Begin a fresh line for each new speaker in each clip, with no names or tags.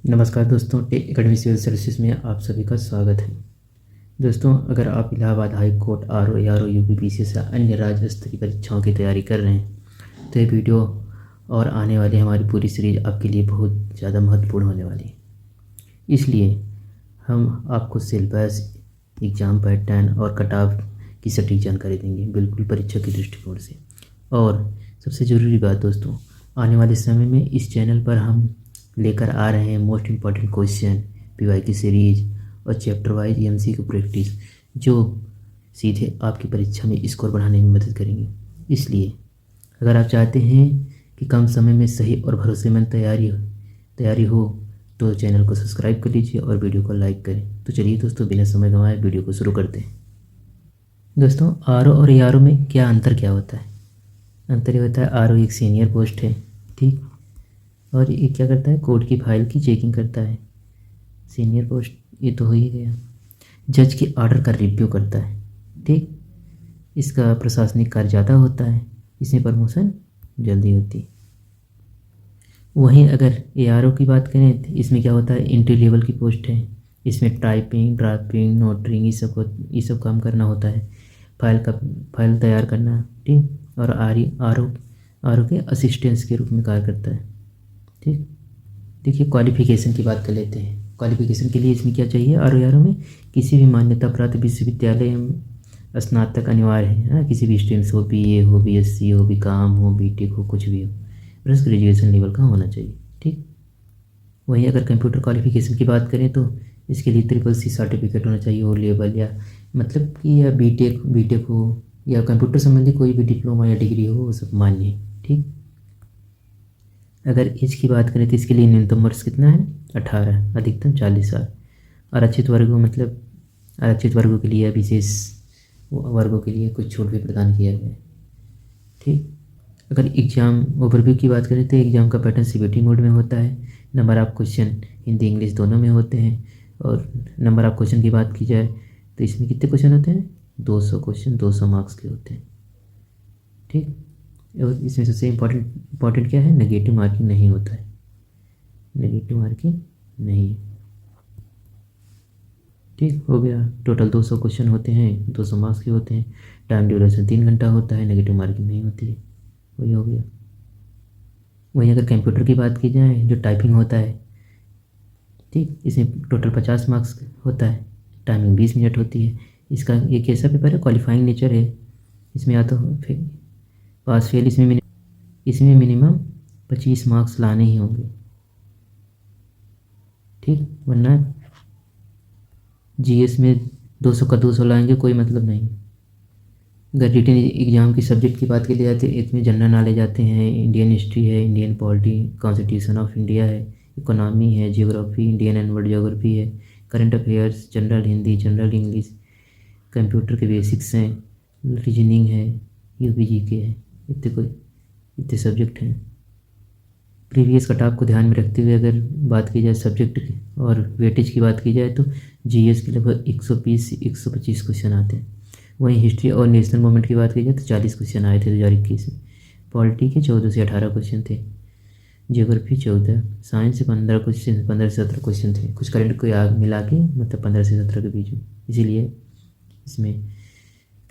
नमस्कार दोस्तों, take academy civil services में आप सभी का स्वागत है। दोस्तों, अगर आप Allahabad high court R O A R O UPPSC से अन्य राज्य स्तरीय परीक्षाओं की तैयारी कर रहे हैं तो ये वीडियो और आने वाली हमारी पूरी सीरीज आपके लिए बहुत ज़्यादा महत्वपूर्ण होने वाली है। इसलिए हम आपको सिलेबस, एग्ज़ाम पैटर्न और कट ऑफ की सटीक जानकारी देंगे, बिल्कुल परीक्षा के दृष्टिकोण से। और सबसे ज़रूरी बात दोस्तों, आने वाले समय में इस चैनल पर हम लेकर आ रहे हैं मोस्ट इम्पॉर्टेंट क्वेश्चन, पीवाई की सीरीज और चैप्टर वाइज एमसीक्यू प्रैक्टिस, जो सीधे आपकी परीक्षा में स्कोर बढ़ाने में मदद करेंगे। इसलिए अगर आप चाहते हैं कि कम समय में सही और भरोसेमंद तैयारी हो तो चैनल को सब्सक्राइब कर लीजिए और वीडियो को लाइक करें। तो चलिए दोस्तों, बिना समय गंवाए वीडियो को शुरू करते हैं। दोस्तों, आरओ और एआरओ में क्या होता है? अंतर ये होता है, आरओ एक सीनियर पोस्ट है, ठीक, और ये क्या करता है? कोर्ट की फाइल की चेकिंग करता है। सीनियर पोस्ट ये तो हो ही गया। जज के ऑर्डर का रिव्यू करता है, ठीक। इसका प्रशासनिक कार्य ज़्यादा होता है, इसमें प्रमोशन जल्दी होती है। वहीं अगर एआरओ की बात करें तो इसमें क्या होता है? एंट्री लेवल की पोस्ट है। इसमें टाइपिंग, ड्राफ्टिंग, नोटरिंग ये सब काम करना होता है। फाइल तैयार करना, ठीक। और आरओ के असिस्टेंस के रूप में कार्य करता है, ठीक। देखिए, क्वालिफ़िकेशन की बात कर लेते हैं। क्वालिफ़िकेशन के लिए इसमें क्या चाहिए? आरओ में किसी भी मान्यता प्राप्त विश्वविद्यालय में स्नातक अनिवार्य है। हाँ, किसी भी स्ट्रीम से हो, बीए हो, बीएससी हो, बीकॉम हो, बीटेक हो, कुछ भी हो, बस ग्रेजुएशन लेवल का होना चाहिए, ठीक। वहीं अगर कंप्यूटर क्वालिफ़िकेशन की बात करें तो इसके लिए CCC सर्टिफिकेट होना चाहिए, ओ लेवल, या मतलब कि या बीटेक हो, या कंप्यूटर संबंधी कोई भी डिप्लोमा या डिग्री हो, वो सब मान्य है, ठीक। अगर एज की बात करें तो इसके लिए न्यूनतम वर्ष कितना है? 18, अधिकतम 40 साल। आरक्षित वर्गों के लिए, विशेष वर्गों के लिए कुछ छूट भी प्रदान किया गया है, ठीक। अगर एग्ज़ाम ओवरव्यू की बात करें तो एग्ज़ाम का पैटर्न सीबीटी मोड में होता है। Number of question Hindi English दोनों में होते हैं। और नंबर ऑफ क्वेश्चन की बात की जाए तो इसमें कितने क्वेश्चन होते हैं? 200 क्वेश्चन 200 मार्क्स के होते हैं, ठीक। और इसमें सबसे इम्पॉर्टेंट क्या है? नेगेटिव मार्किंग नहीं होता है, नेगेटिव मार्किंग नहीं, ठीक हो गया। टोटल 200 क्वेश्चन होते हैं, 200 मार्क्स के होते हैं। टाइम ड्यूरेशन 3 घंटा होता है, नेगेटिव मार्किंग नहीं होती है, वही हो गया। वहीं अगर कंप्यूटर की बात की जाए, जो टाइपिंग होता है, ठीक, इसमें टोटल 50 मार्क्स होता है, टाइमिंग 20 मिनट होती है। इसका एक कैसा पेपर है? क्वालिफाइंग नेचर है। इसमें या तो पास फेल, इसमें मिनिमम 25 मार्क्स लाने ही होंगे, ठीक, वरना जीएस में 200 का 200 लाएंगे कोई मतलब नहीं। अगर रिटन एग्ज़ाम की सब्जेक्ट की बात की जाए तो इसमें जनरल नॉलेज आते हैं, इंडियन हिस्ट्री है, Indian polity, constitution of India है, इकोनॉमी है, geography, Indian and world geography है, current affairs, general Hindi, general English, computer के बेसिक्स हैं, रीजनिंग है, यूपीजी के है, इतने सब्जेक्ट हैं। प्रीवियस कट ऑफ को ध्यान में रखते हुए अगर बात की जाए सब्जेक्ट की और वेटेज की बात की जाए तो जीएस के लगभग 120 से 125 क्वेश्चन आते हैं। वहीं हिस्ट्री और नेशनल मूवमेंट की बात की जाए तो 40 क्वेश्चन आए थे 2021 में। पॉलिटी के 14 से 18 क्वेश्चन थे, जियोग्राफी 14, साइंस से 15 से 17 क्वेश्चन थे। कुछ करंट को मिला के मतलब 15 से 17 के बीच में, इसीलिए इसमें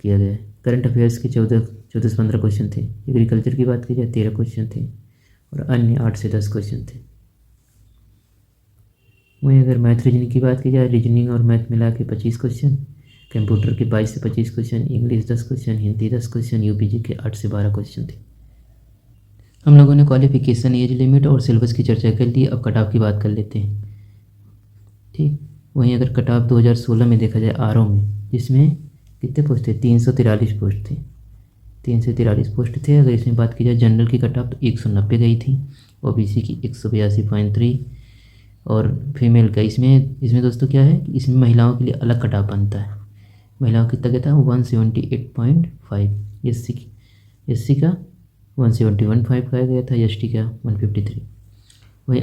किया गया है। करंट अफेयर्स के 14 से 15 क्वेश्चन थे। एग्रीकल्चर की बात की जाए 13 क्वेश्चन थे और अन्य 8 से 10 क्वेश्चन थे। वहीं अगर मैथ रीजनिंग की बात की जाए, रीजनिंग और मैथ मिला के 25 क्वेश्चन, कंप्यूटर के 22 से 25 question, English 10 question, Hindi 10 question, UPG के 8 से 12 क्वेश्चन थे। हम लोगों ने क्वालिफिकेशन, एज लिमिट और सिलेबस की चर्चा कर ली। अब कट ऑफ की बात कर लेते हैं, ठीक। वहीं अगर कट ऑफ 2016 में देखा जाए आरओ में, जिसमें कितने पोस्ट थे? 343 पोस्ट थे, 343 पोस्ट थे। अगर इसमें बात की जाए जनरल की कट ऑफ तो 190 गई थी, ओबीसी की 182.3 और फीमेल का इसमें दोस्तों क्या है कि इसमें महिलाओं के लिए अलग कट ऑफ बनता है। महिलाओं की कितना था? 178.5। एससी का 171.5 कहा गया था, एसटी का 153। वही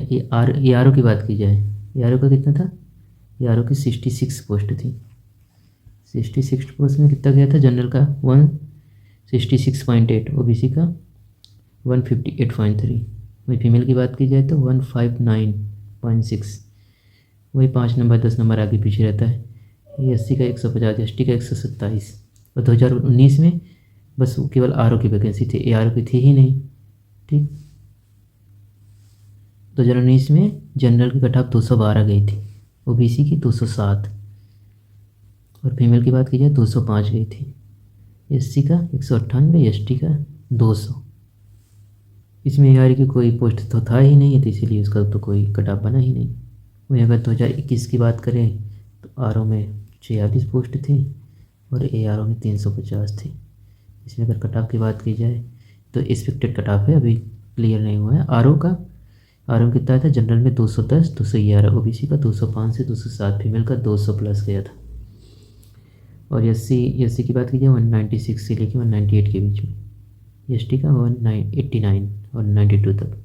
एआरओ की बात की जाए, एआरओ का कितना था? एआरओ की 66 पोस्ट थी। 66 पोस्ट में कितना गया था? जनरल का 166.8, ओबीसी का 158.3। वही फीमेल की बात की जाए तो 159 0.6, वही 5 नंबर 10 नंबर आगे पीछे रहता है। ये 80 का 150, ST का 127। और 2019 में बस केवल RO की वैकेंसी थी, ARO की थी ही नहीं। ठीक, 2019 में जनरल की कट ऑफ 212 गई थी, OBC की 207, और फीमेल की बात की जाए 205 गई थी। SC का 198, ST का 200। इसमें AR की कोई पोस्ट तो था ही नहीं, तो इसीलिए उसका तो कोई कट ऑफ बना ही नहीं। वहीं अगर 2021 की बात करें तो RO में 46 पोस्ट थी और ARO में 350 थी। इसमें अगर कट ऑफ की बात की जाए तो एक्सपेक्टेड कट ऑफ है, अभी क्लियर नहीं हुआ है। RO कितना था, जनरल में 210, 211, OBC का 205 से 207, फीमेल का 200 प्लस गया था। और SC की बात की जाए 196 से लेकर 198 के बीच में, ST का 189 और 92 तक।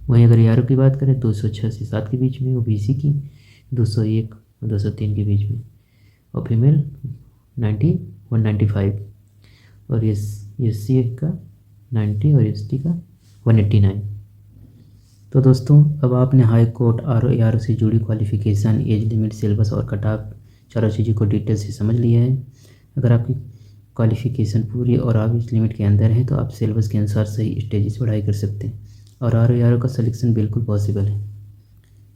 वहीं अगर ARO की बात करें 206 से 7 के बीच में, OBC की 201 और 203 के बीच में, और फीमेल 195, और SC का 90 और ST का 189। तो दोस्तों, अब आपने हाई कोर्ट RO ARO से जुड़ी क्वालिफ़िकेशन, एज लिमिट, सिलेबस और कट ऑफ चारों चीज़ों को डिटेल से समझ लिया है। अगर आपकी क्वालिफ़िकेशन पूरी और आप इस लिमिट के अंदर हैं तो आप सिलेबस के अनुसार सही स्टेजेस पढ़ाई कर सकते हैं और RO ARO का सिलेक्शन बिल्कुल पॉसिबल है।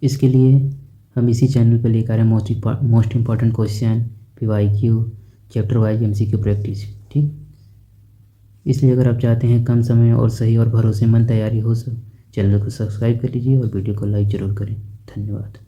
इसके लिए हम इसी चैनल पर लेकर आए most important question, PYQ, chapter wise MCQ practice. ठीक, इसलिए अगर आप चाहते हैं कम समय और सही और भरोसेमंद तैयारी हो, सब चैनल को सब्सक्राइब कर लीजिए और वीडियो को लाइक ज़रूर करें। धन्यवाद।